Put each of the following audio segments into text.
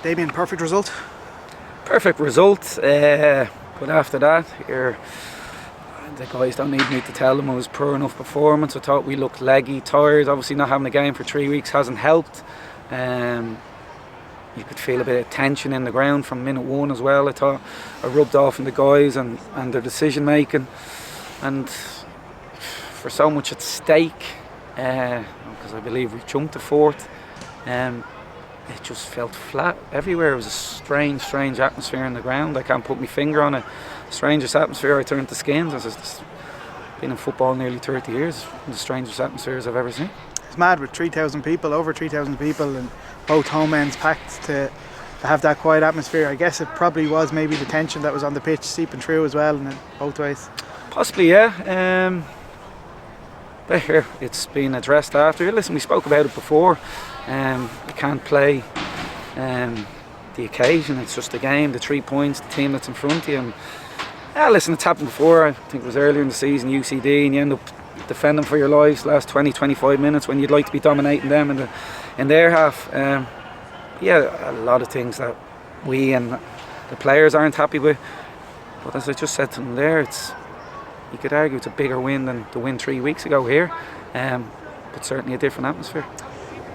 Damien, perfect result? Perfect result, but after that, the guys don't need me to tell them it was poor enough performance. I thought we looked leggy, tired. Obviously not having a game for 3 weeks hasn't helped. You could feel a bit of tension in the ground from minute one as well. I thought I rubbed off on the guys and their decision making, and for so much at stake, because I believe we've jumped to fourth. It just felt flat everywhere. It was a strange atmosphere in the ground. I can't put my finger on it. Strangest atmosphere I turned to skins. I've been in football nearly 30 years. The strangest atmospheres I've ever seen. It's mad with 3,000 people, over 3,000 people, and both home ends packed to have that quiet atmosphere. I guess it probably was maybe the tension that was on the pitch seeping through as well, and both ways. Possibly, yeah. But here, it's been addressed after. Listen, we spoke about it before. You can't play the occasion. It's just a game, the 3 points, the team that's in front of you. And, listen, it's happened before. I think it was earlier in the season, UCD, and you end up defending for your lives last 20-25 minutes when you'd like to be dominating them in their half. A lot of things that we and the players aren't happy with. But as I just said to them there, you could argue it's a bigger win than the win 3 weeks ago here, but certainly a different atmosphere.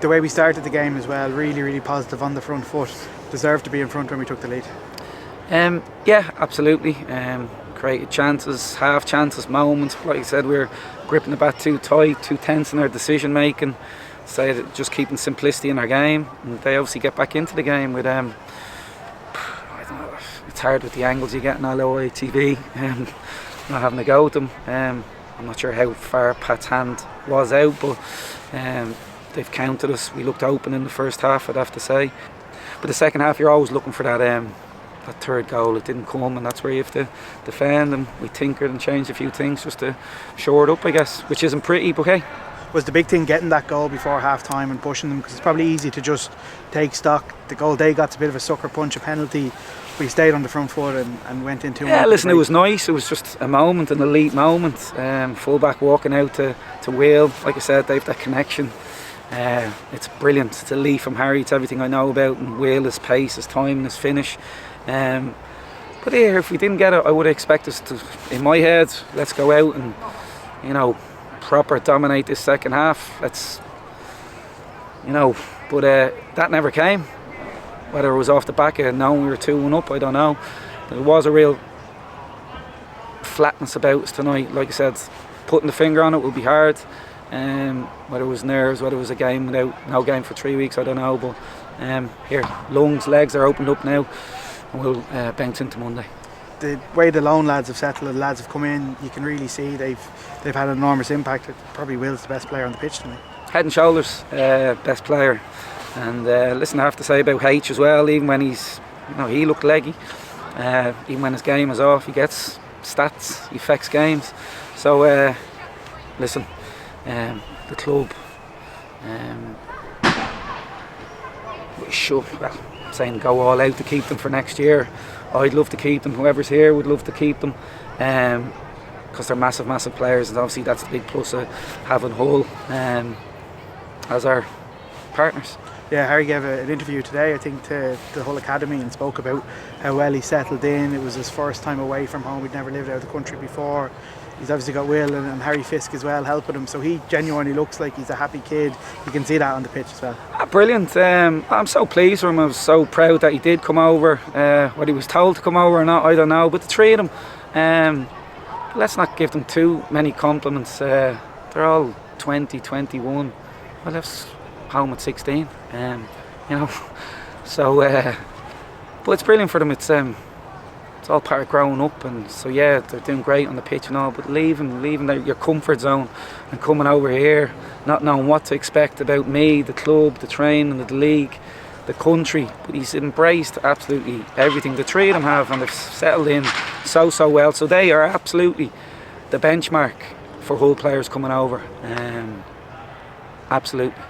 The way we started the game as well, really positive on the front foot. Deserved to be in front when we took the lead. Yeah, absolutely. Created chances, half chances, moments. Like I said, we were gripping the bat too tight, too tense in our decision making. So just keeping simplicity in our game, and they obviously get back into the game with I don't know, it's hard with the angles you get in LOI TV, not having to go with them. I'm not sure how far Pat's hand was out, but they've counted us. We looked open in the first half, I'd have to say. But the second half, you're always looking for that third goal. It didn't come, and that's where you have to defend. And we tinkered and changed a few things just to shore it up, I guess, which isn't pretty, but hey. Was the big thing getting that goal before half time and pushing them? Because it's probably easy to just take stock. The goal they got's a bit of a sucker punch, a penalty. We stayed on the front foot and went into. Yeah, listen, it was nice. It was just a moment, an elite moment. Fullback walking out to Will. Like I said, they've that connection. It's brilliant. It's elite from Harry. It's everything I know about. And Will, his pace, his time, his finish. But here, if we didn't get it, I would expect us to, in my head, let's go out and, proper dominate this second half. But that never came. Whether it was off the back of knowing we were 2-1 up, I don't know. There was a real flatness about us tonight. Like I said, putting the finger on it will be hard. Whether it was nerves, whether it was a game without no game for 3 weeks, I don't know. But here, lungs, legs are opened up now, and we'll bounce into Monday. The way the lone lads have settled, the lads have come in, you can really see they've had an enormous impact. Probably Will's the best player on the pitch tonight. Head and shoulders, best player. And listen, I have to say about H as well. Even when he looked leggy. Even when his game is off, he gets stats. He affects games. So listen, the club we should. Well, I'm saying go all out to keep them for next year. I'd love to keep them. Whoever's here would love to keep them, because they're massive players, and obviously that's the big plus of having Hull as our partners. Yeah, Harry gave an interview today, I think, to the Hull Academy, and spoke about how well he settled in. It was his first time away from home. He'd never lived out of the country before. He's obviously got Will and Harry Fisk as well helping him, so he genuinely looks like he's a happy kid. You can see that on the pitch as well. Brilliant. I'm so pleased for him. I was so proud that he did come over. What he was told to come over or not, I don't know, but the three of them, let's not give them too many compliments. They're all 20, 21. I left home at 16, so but it's brilliant for them. It's all part of growing up, and so yeah, they're doing great on the pitch and all, but leaving your comfort zone and coming over here not knowing what to expect about me, the club, the training, the league, the country, but he's embraced absolutely everything. The three of them have, and they've settled in so well, so they are absolutely the benchmark for Hull players coming over. Absolutely.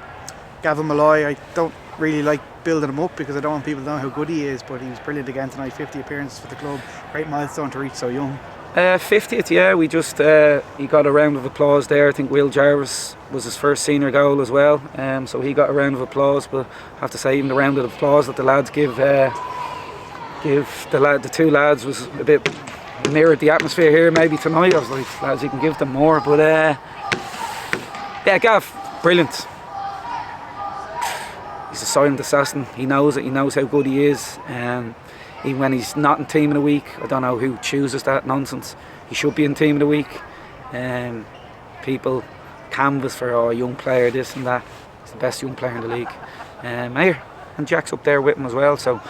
Gavin Malloy, I don't really like building him up because I don't want people to know how good he is, but he was brilliant again tonight. 50 appearances for the club, great milestone to reach so young. 50th, yeah, we just he got a round of applause there. I think Will Jarvis was his first senior goal as well, so he got a round of applause. But I have to say, even the round of applause that the lads give the two lads was a bit mirrored the atmosphere here maybe tonight. I was like, lads, you can give them more. But yeah, Gav, brilliant. He's a silent assassin. He knows it. He knows how good he is. Even when he's not in team of the week, I don't know who chooses that nonsense. He should be in team of the week. People canvass for young player, this and that. He's the best young player in the league. Here, and Jack's up there with him as well. So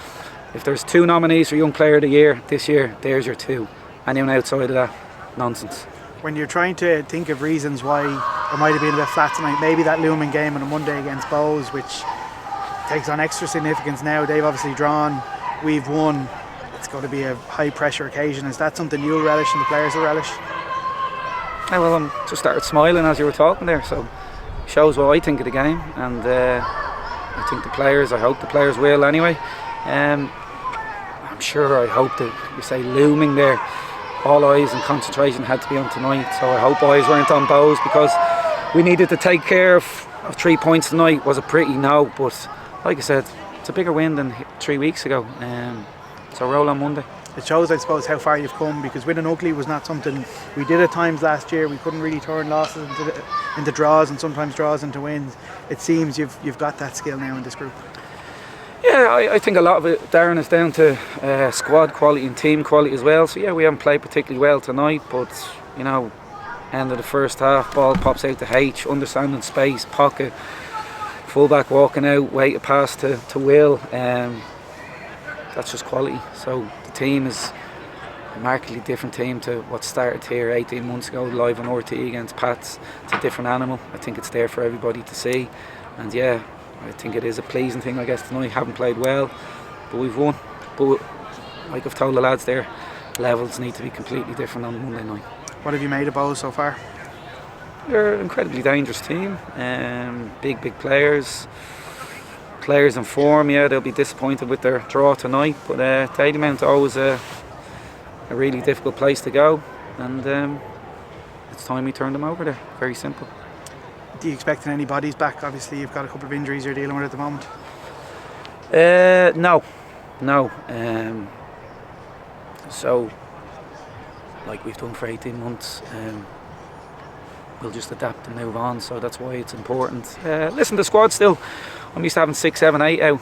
if there's 2 nominees for young player of the year this year, there's your 2. Anyone outside of that, nonsense. When you're trying to think of reasons why it might have been a bit flat tonight, maybe that looming game on a Monday against Bohs, which takes on extra significance now. They've obviously drawn. We've won. It's going to be a high pressure occasion. Is that something you'll relish and the players will relish? Well, I just started smiling as you were talking there, so shows what I think of the game, and I think I hope the players will anyway. I'm sure, I hope that you say looming there, all eyes and concentration had to be on tonight, so I hope eyes weren't on Bohs, because we needed to take care of 3 points tonight. Was it pretty? No, but like I said, it's a bigger win than 3 weeks ago, so roll on Monday. It shows, I suppose, how far you've come, because winning ugly was not something we did at times last year. We couldn't really turn losses into draws, and sometimes draws into wins. It seems you've got that skill now in this group. Yeah, I think a lot of it, Darren, is down to squad quality and team quality as well. So yeah, we haven't played particularly well tonight, but you know, end of the first half, ball pops out to H, understanding space, pocket, fullback walking out, wait a pass to Will. That's just quality. So the team is a markedly different team to what started here 18 months ago, live on RT against Pats. It's a different animal. I think it's there for everybody to see, and yeah, I think it is a pleasing thing. I guess tonight haven't played well, but we've won. But like I've told the lads there, levels need to be completely different on Monday night. What have you made of Bohs so far? They're an incredibly dangerous team. Big players. Players in form, yeah, they'll be disappointed with their draw tonight, but Damien always a really difficult place to go, and it's time we turn them over there. Very simple. Do you expect any bodies back? Obviously you've got a couple of injuries you're dealing with at the moment. No. So like we've done for 18 months, we'll just adapt and move on, so that's why it's important. Listen, the squad still, I'm used to having 6, 7, 8 out.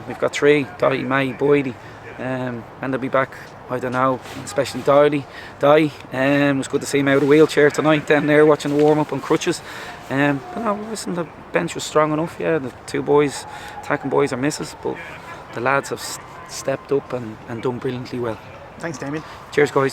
We've got 3, Dotty, May, Boydie, and they'll be back, I don't know, especially Dotty. It was good to see him out of the wheelchair tonight down there watching the warm-up on crutches. But no, listen, the bench was strong enough, yeah. The 2 boys, attacking boys, are misses, but the lads have stepped up and done brilliantly well. Thanks, Damien. Cheers, guys.